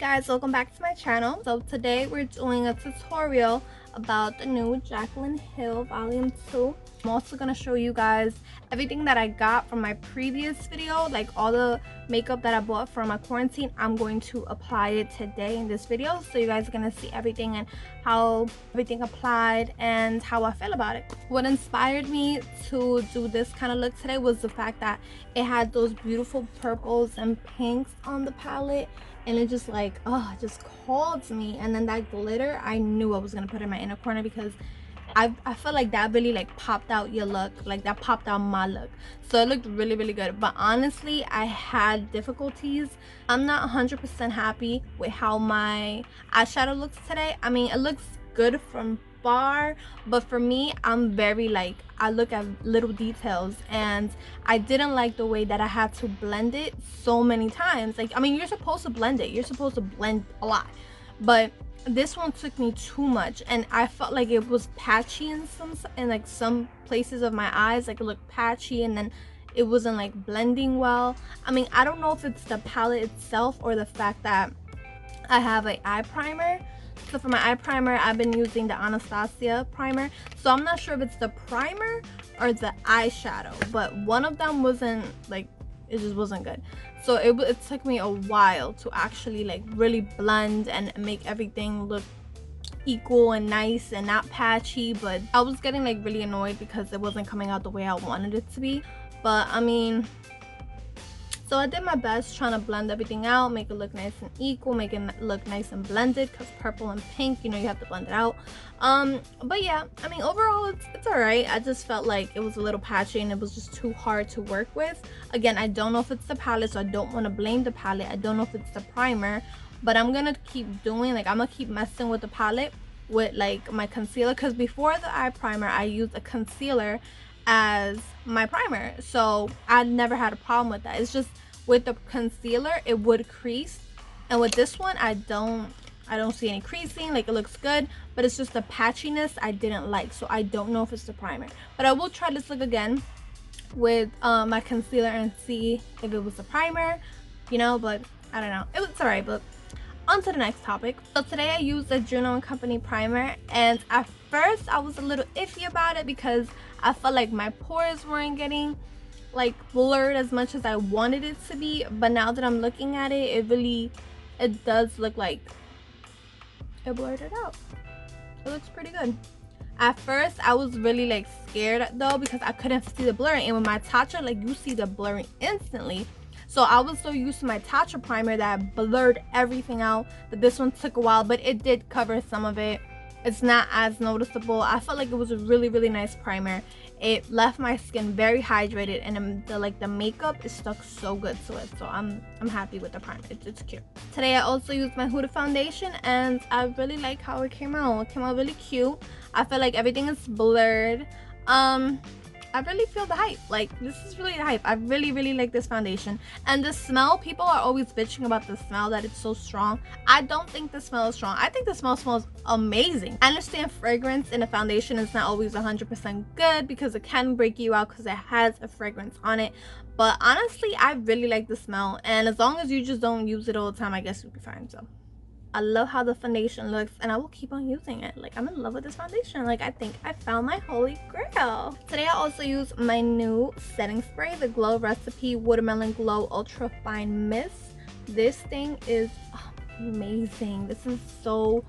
Guys, welcome back to my channel. So today we're doing a tutorial about the new Jaclyn Hill volume 2. I'm also going to show you guys everything that I got from my previous video, like all the makeup that I bought for my quarantine. I'm going to apply it today in this video, so you guys are going to see everything and how everything applied and how I feel about it. What inspired me to do this kind of look today was the fact that it had those beautiful purples and pinks on the palette, and it just like, oh, it just called to me. And then that glitter, I knew I was gonna put in my inner corner because I felt like that really like popped out your look, like that popped out my look. So it looked really good. But honestly, I had difficulties. I'm not 100% happy with how my eyeshadow looks today. I mean, it looks good from far, but for me, I'm very like, I look at little details, and I didn't like the way that I had to blend it so many times. Like, I mean, you're supposed to blend it, you're supposed to blend a lot, but this one took me too much, and I felt like it was patchy in some places of my eyes. Like, it looked patchy, and then it wasn't like blending well. I mean, I don't know if it's the palette itself or the fact that I have an eye primer. So for my eye primer, I've been using the Anastasia primer. So I'm not sure if it's the primer or the eyeshadow, but one of them wasn't like, it just wasn't good. So it took me a while to actually like really blend and make everything look equal and nice and not patchy. But I was getting like really annoyed because it wasn't coming out the way I wanted it to be. But I mean, so I did my best trying to blend everything out, make it look nice and equal, make it look nice and blended, because purple and pink, you know, you have to blend it out. But yeah, I mean, overall it's all right. I just felt like it was a little patchy and it was just too hard to work with. Again, I don't know if it's the palette, so I don't want to blame the palette. I don't know if it's the primer, but I'm gonna keep doing, like, I'm gonna keep messing with the palette with like my concealer, because before the eye primer I used a concealer as my primer, so I never had a problem with that. It's just with the concealer it would crease, and with this one I don't see any creasing. Like, it looks good, but it's just the patchiness I didn't like. So I don't know if it's the primer, but I will try this look again with my concealer and see if it was the primer, you know. But I don't know, it was all right. But on to the next topic. So today I used the Juno & Company primer, and at first I was a little iffy about it because I felt like my pores weren't getting like blurred as much as I wanted it to be. But now that I'm looking at it, it does look like it blurred it out. It looks pretty good. At first I was really like scared though, because I couldn't see the blurring, and with my Tatcha, like, you see the blurring instantly. So I was so used to my Tatcha primer that blurred everything out, but this one took a while, but it did cover some of it. It's not as noticeable. I felt like it was a really nice primer. It left my skin very hydrated, and the makeup is stuck so good to it. So I'm happy with the primer. It's cute. Today I also used my Huda foundation, and I really like how it came out. It came out really cute. I feel like everything is blurred. I really feel the hype. Like, this is really the hype. I really like this foundation. And the smell, people are always bitching about the smell, that it's so strong. I don't think the smell is strong. I think the smell smells amazing. I understand fragrance in a foundation is not always 100% good, because it can break you out because it has a fragrance on it. But honestly, I really like the smell, and as long as you just don't use it all the time, I guess you'll be fine. So I love how the foundation looks, and I will keep on using it. Like, I'm in love with this foundation. Like, I think I found my holy grail. Today I also used my new setting spray, the Glow Recipe Watermelon Glow Ultra Fine Mist. This thing is amazing. This is so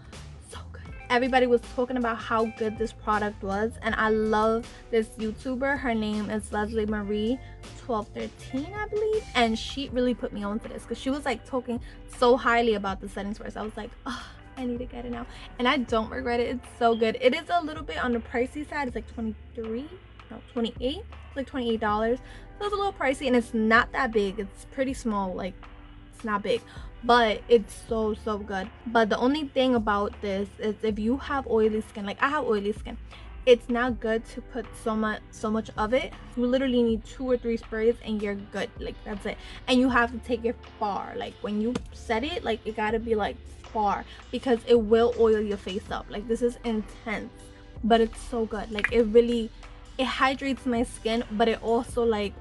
good. Everybody was talking about how good this product was, and I love this YouTuber. Her name is Leslie Marie 1213, I believe, and she really put me onto this because she was like talking so highly about the setting spray. So I was like, oh, I need to get it now, and I don't regret it. It's so good. It is a little bit on the pricey side. It's like 28. It's like $28, so it's a little pricey, and it's not that big. It's pretty small. Like, it's not big, but it's so good. But the only thing about this is, if you have oily skin, like I have oily skin, it's not good to put so much of it. You literally need 2 or 3 sprays and you're good. Like, that's it. And you have to take it far. Like, when you set it, like, it gotta be like far, because it will oil your face up. Like, this is intense, but it's so good. Like, it hydrates my skin, but it also like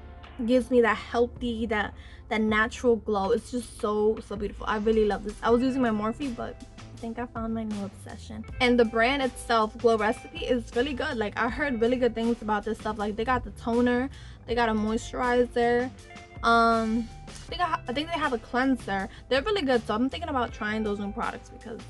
gives me that healthy, that natural glow. It's just so beautiful. I really love this. I was using my Morphe, but I think I found my new obsession. And the brand itself, Glow Recipe, is really good. Like, I heard really good things about this stuff. Like, they got the toner, they got a moisturizer, I think they have a cleanser. They're really good, so I'm thinking about trying those new products, because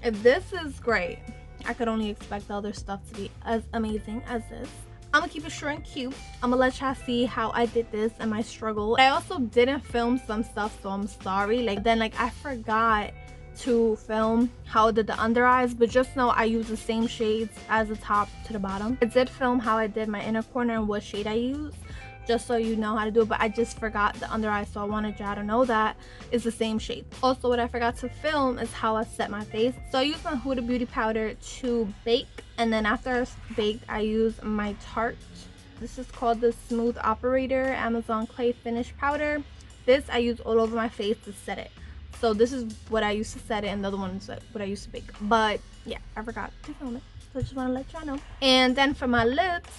if this is great, I could only expect the other stuff to be as amazing as this. I'm gonna keep it short and cute. I'm gonna let y'all see how I did this and my struggle. I also didn't film some stuff, so I'm sorry. Like, then I forgot to film how I did the under eyes, but just know I used the same shades as the top to the bottom. I did film how I did my inner corner and what shade I used, just so you know how to do it, but I just forgot the under eye, so I wanted y'all to know that it's the same shade. Also, what I forgot to film is how I set my face. So I used my Huda beauty powder to bake, and then after I baked, I used my Tarte. This is called the Smooth Operator Amazon Clay Finish Powder. This I use all over my face to set it. So this is what I used to set it, and the other one is what I used to bake. But yeah, I forgot to film it, so I just want to let y'all know. And then for my lips,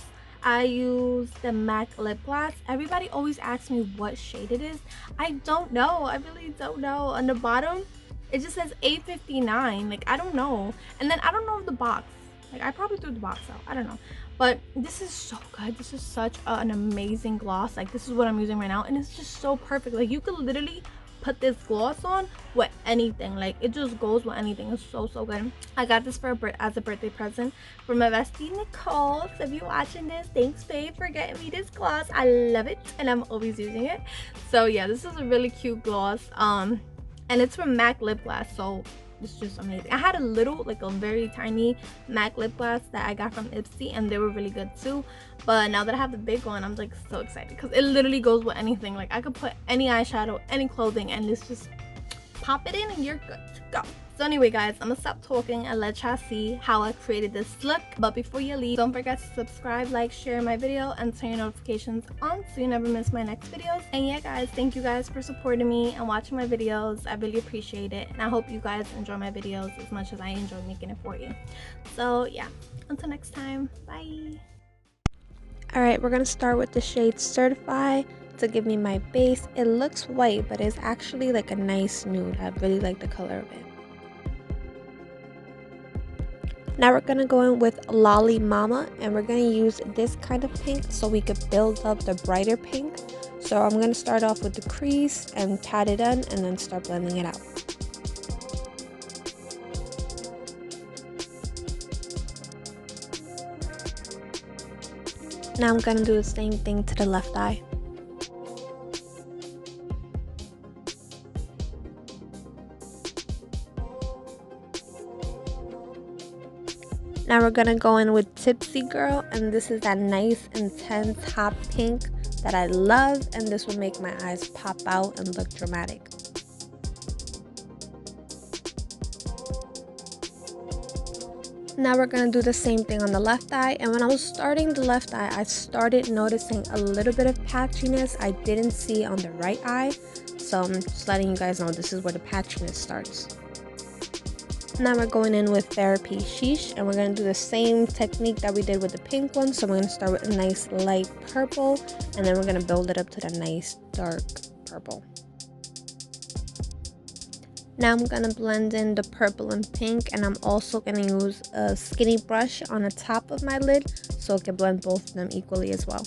I use the MAC lip gloss. Everybody always asks me what shade it is. I don't know. I really don't know. On the bottom, it just says 859. Like, I don't know. And then I don't know the box. Like, I probably threw the box out. I don't know. But this is so good. This is such an amazing gloss. Like, this is what I'm using right now. And it's just so perfect. Like, you could literally put this gloss on with anything. Like, it just goes with anything. It's so good. I got this for as a birthday present from my bestie Nicole. So if you're watching this, thanks babe for getting me this gloss. I love it and I'm always using it. So yeah, this is a really cute gloss, and it's from MAC lip gloss, so it's just amazing. I had a little, like a very tiny MAC lip gloss that I got from Ipsy, and they were really good too. But now that I have the big one, I'm like so excited, because it literally goes with anything. Like, I could put any eyeshadow, any clothing, and it's just pop it in and you're good to go. So anyway guys, I'm gonna stop talking and let y'all see how I created this look. But before you leave, don't forget to subscribe, like, share my video, and turn your notifications on so you never miss my next videos. And yeah guys, thank you guys for supporting me and watching my videos. I really appreciate it, and I hope you guys enjoy my videos as much as I enjoy making it for you. So yeah, until next time, bye. Alright, we're gonna start with the shade Certify to give me my base. It looks white, but it's actually like a nice nude. I really like the color of it. Now we're gonna go in with Lolly Mama, and we're gonna use this kind of pink so we could build up the brighter pink. So I'm gonna start off with the crease and pat it in, and then start blending it out. Now I'm gonna do the same thing to the left eye. Now we're gonna go in with Tipsy Girl, and this is that nice intense hot pink that I love, and this will make my eyes pop out and look dramatic. Now we're gonna do the same thing on the left eye, and when I was starting the left eye, I started noticing a little bit of patchiness I didn't see on the right eye, so I'm just letting you guys know this is where the patchiness starts. Now we're going in with Therapy Sheesh, and we're going to do the same technique that we did with the pink one. So we're going to start with a nice light purple, and then we're going to build it up to the nice dark purple. Now I'm going to blend in the purple and pink, and I'm also going to use a skinny brush on the top of my lid so it can blend both of them equally as well.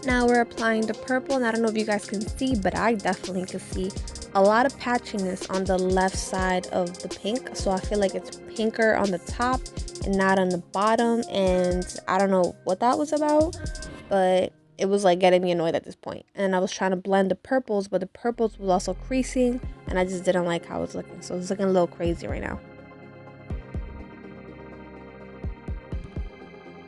Now we're applying the purple, and I don't know if you guys can see, but I definitely can see a lot of patchiness on the left side of the pink, so I feel like it's pinker on the top and not on the bottom, and I don't know what that was about, but it was like getting me annoyed at this point. And I was trying to blend the purples, but the purples was also creasing, and I just didn't like how it's looking, so it's looking a little crazy right now.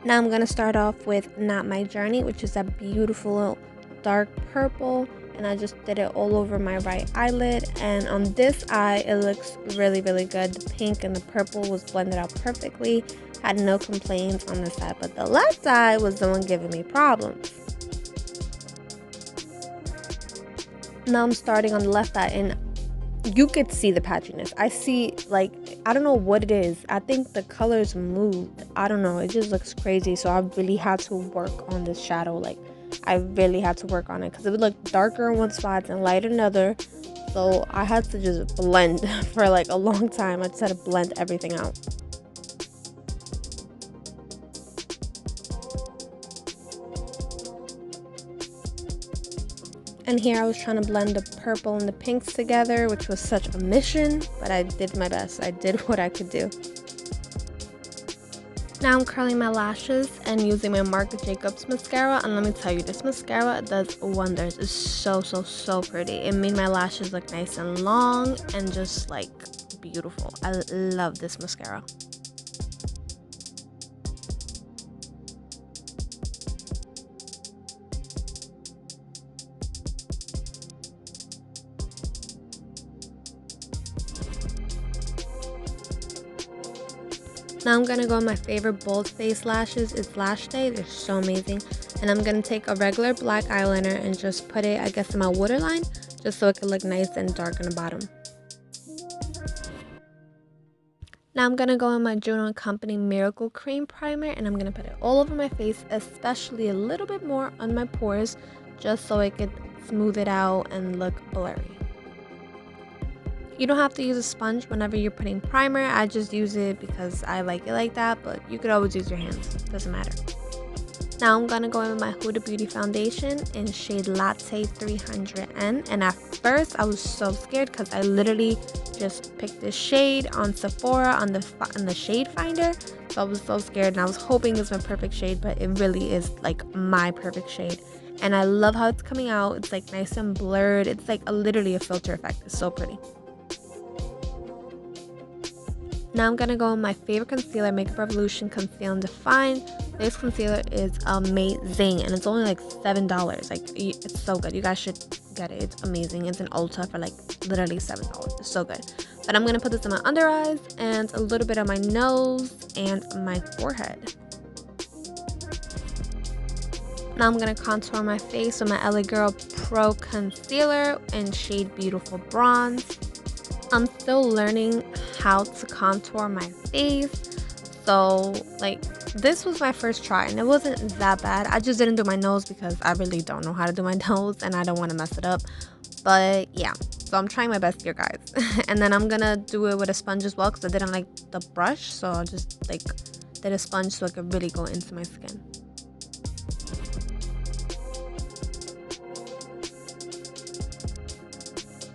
Now I'm going to start off with Not My Journey, which is a beautiful dark purple, and I just did it all over my right eyelid, and on this eye it looks really good. The pink and the purple was blended out perfectly. Had no complaints on this side, but the left eye was the one giving me problems. Now I'm starting on the left eye, and you could see the patchiness. I I don't know what it is. I think the colors moved. I don't know. It just looks crazy. So I really had to work on this shadow. Like, I really had to work on it because it would look darker in one spot and lighter in another. So I had to just blend for like a long time. I just had to blend everything out. And here I was trying to blend the purple and the pinks together, which was such a mission, but I did my best. I did what I could do. Now I'm curling my lashes and using my Marc Jacobs mascara, and let me tell you, this mascara does wonders. It's so pretty. It made my lashes look nice and long and just like beautiful. I love this mascara. Now I'm going to go with my favorite Boldface lashes. It's Lash Day. They're so amazing. And I'm going to take a regular black eyeliner and just put it, I guess, in my waterline, just so it can look nice and dark on the bottom. Now I'm going to go in my Juno Company Miracle Cream Primer, and I'm going to put it all over my face, especially a little bit more on my pores, just so it could smooth it out and look blurry. You don't have to use a sponge whenever you're putting primer. I just use it because I like it like that, but you could always use your hands. Doesn't matter. Now I'm going to go in with my Huda Beauty Foundation in shade Latte 300N. And at first I was so scared because I literally just picked this shade on Sephora on the shade finder. So I was so scared and I was hoping it was my perfect shade, but it really is like my perfect shade. And I love how it's coming out. It's like nice and blurred. It's like literally a filter effect. It's so pretty. Now I'm going to go with my favorite concealer, Makeup Revolution Conceal and Define. This concealer is amazing and it's only like $7. Like, it's so good. You guys should get it. It's amazing. It's an Ulta for like literally $7. It's so good. But I'm going to put this in my under eyes and a little bit on my nose and my forehead. Now I'm going to contour my face with my LA Girl Pro Concealer in shade Beautiful Bronze. I'm still learning how to contour my face, so like this was my first try and it wasn't that bad. I just didn't do my nose because I really don't know how to do my nose and I don't want to mess it up. But yeah, so I'm trying my best here, guys. And then I'm gonna do it with a sponge as well because I didn't like the brush, so I just like did a sponge so it could really go into my skin.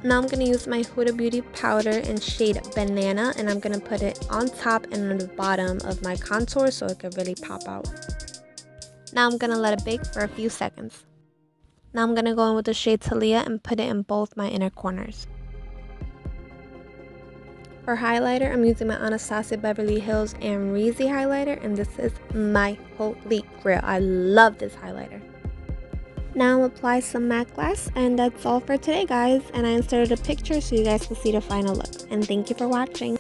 Now I'm going to use my Huda Beauty powder in shade Banana, and I'm going to put it on top and on the bottom of my contour so it could really pop out. Now I'm going to let it bake for a few seconds. Now I'm going to go in with the shade Talia and put it in both my inner corners. For highlighter, I'm using my Anastasia Beverly Hills and Reezy highlighter, and this is my holy grail. I love this highlighter. Now I'll apply some matte gloss, and that's all for today, guys. And I inserted a picture so you guys can see the final look. And thank you for watching.